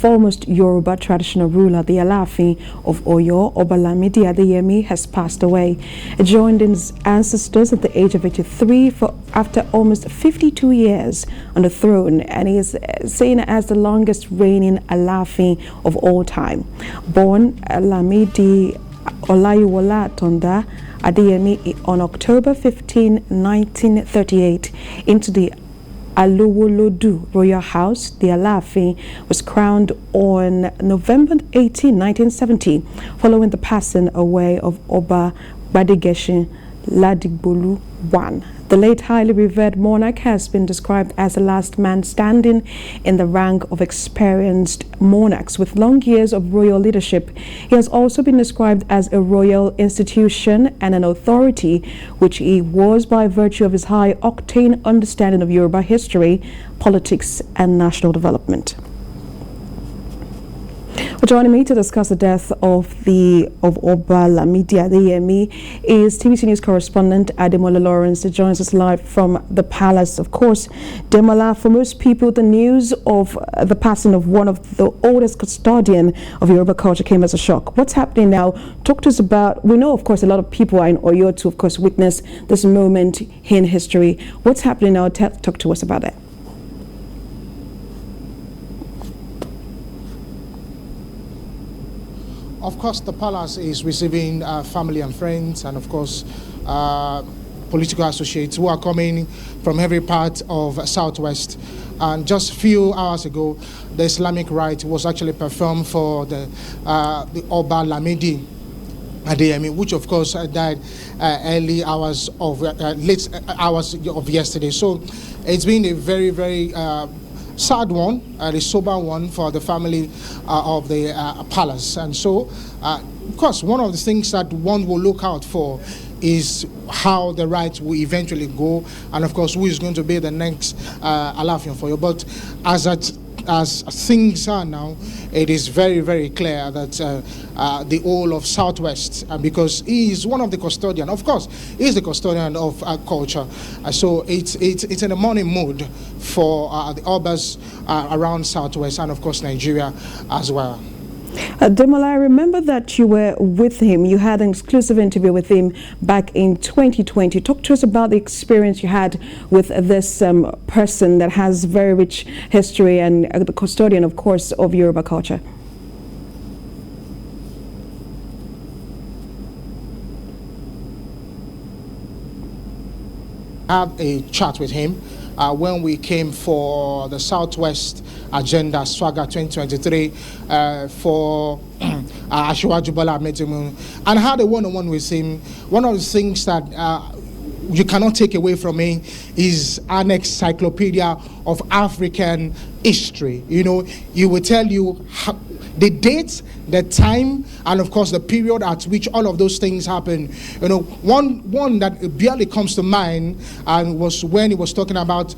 foremost Yoruba traditional ruler, the Alaafin of Oyo, Obalamidi Adeyemi, has passed away. He joined his ancestors at the age of 83 after almost 52 years on the throne, and he is seen as the longest reigning Alaafin of all time. Born Lamidi Olayiwola Tonda Adeyemi on October 15, 1938, into the Alowolodu Royal House, the Alaafin was crowned on November 18, 1970, following the passing away of Oba Badigeshin Ladigbolu I. The late highly revered monarch has been described as the last man standing in the rank of experienced monarchs with long years of royal leadership. He has also been described as a royal institution and an authority, which he was by virtue of his high-octane understanding of Yoruba history, politics, and national development. Joining me to discuss the death of Oba Lamidi Adeyemi is TVC News correspondent Ademola Lawrence. He joins us live from the palace. Of course, Ademola, for most people, the news of the passing of one of the oldest custodian of Yoruba culture came as a shock. What's happening now? Talk to us about, we know, of course, a lot of people are in Oyo to, of course, witness this moment in history. What's happening now? Talk to us about that. Of course, the palace is receiving family and friends, and of course, political associates who are coming from every part of Southwest. And just a few hours ago, the Islamic rite was actually performed for the Oba Lamidi Adeyemi, which of course died early hours of late hours of yesterday. So it's been a very, very sad one, a sober one for the family of the palace. And so, of course, one of the things that one will look out for is how the rite will eventually go, and of course, who is going to be the next Alaafin for you. But as things are now, it is very, very clear that the whole of Southwest, because he is one of the custodian, of course, he is the custodian of culture. So it's in a mourning mood for the Obas around Southwest and, of course, Nigeria as well. Ademola, I remember that you were with him. You had an exclusive interview with him back in 2020. Talk to us about the experience you had with this person that has very rich history and the custodian, of course, of Yoruba culture. I had a chat with him when we came for the Southwest Agenda Swagger 2023 for Asiwaju Bola Ahmed Tinubu, and I had a one-on-one with him. One of the things that you cannot take away from me is an encyclopedia of African history. You know, he will tell you the dates, the time, and of course the period at which all of those things happen. You know, one that barely comes to mind and was when he was talking about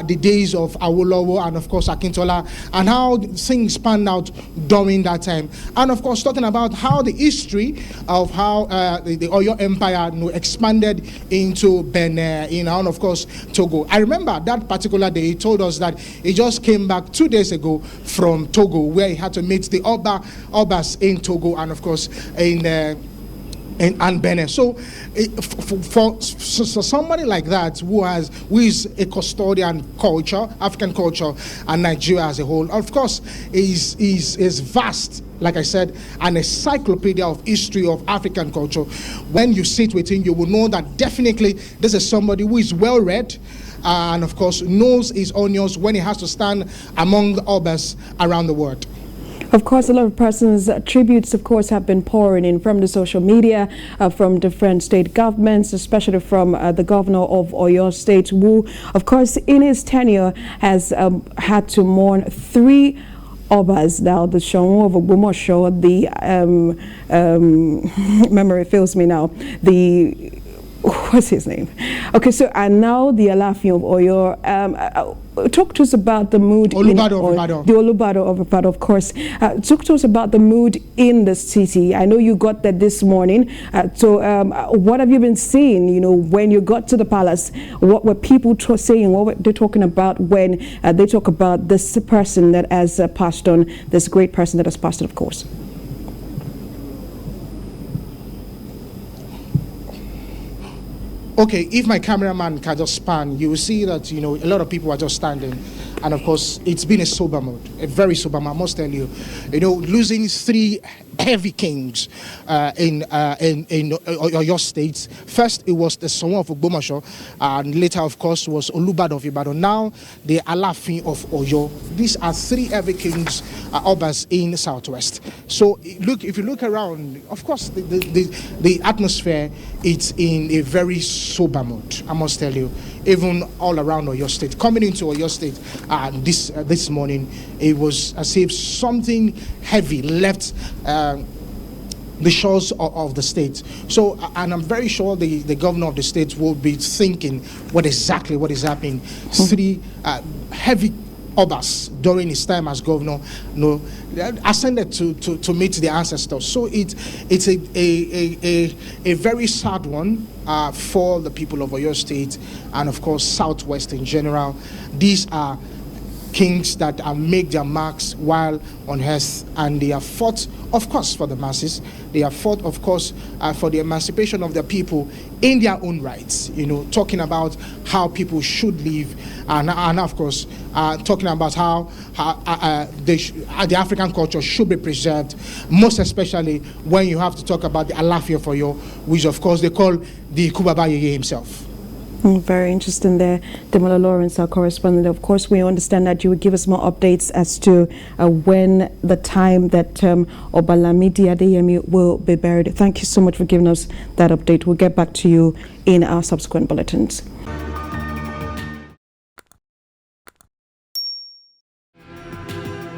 the days of Awolowo and of course Akintola, and how things panned out during that time, and of course talking about how the history of how the Oyo Empire, you know, expanded into Benin, you know, and of course Togo. I remember that particular day he told us that he just came back 2 days ago from Togo, where he had to meet the Obas in Togo and of course in Benin. So for somebody like that who is a custodian culture, African culture, and Nigeria as a whole, of course is vast. Like I said, an encyclopedia of history of African culture. When you sit with him, you will know that definitely this is somebody who is well read, and of course knows his onions when he has to stand among the Obas around the world. Of course, a lot of persons' tributes, of course, have been pouring in from the social media, from different state governments, especially from the governor of Oyo State, who, of course, in his tenure has had to mourn 3 Obas. Now, the Shonwo of Ogbomoso, the memory fails me now, the what's his name? Okay, so and now the Alaafin of Oyo. Talk to us about the mood Olubado the Olubado of Ibadan, of course. Talk to us about the mood in the city. I know you got that this morning. What have you been seeing? You know, when you got to the palace, what were people saying? What were they talking about when they talk about this person that has passed on? This great person that has passed on, of course. Okay, if my cameraman can just span, you will see that, you know, a lot of people are just standing. And of course, it's been a sober mood, a very sober mood, I must tell you. You know, losing 3 heavy kings in your states. First, it was the Sonwo of Ogbomoso, and later, of course, was Olubado of Ibadan. Now, the Alaafin of Oyo. These are 3 heavy kings, Obas in the Southwest. So, look, if you look around, of course, the atmosphere, it's in a very sober mood, I must tell you. Even all around Oyo State, coming into Oyo State this morning, it was as if something heavy left the shores of the state. So, and I'm very sure the governor of the state will be thinking what is happening. 3 heavy Obas during his time as governor, ascended to meet the ancestors. So it's a very sad one for the people of Oyo State and of course Southwest in general. These are kings that make their marks while on earth, and they have fought, of course, for the masses. They have fought, of course, for the emancipation of their people in their own rights, you know, talking about how people should live, and of course, talking about how the African culture should be preserved, most especially when you have to talk about the Alaafin of Oyo, which, of course, they call the Kubaba Yeye himself. Very interesting there. Ademola Lawrence, our correspondent. Of course, we understand that you will give us more updates as to when the time that Obalamidi Adeyemi will be buried. Thank you so much for giving us that update. We'll get back to you in our subsequent bulletins.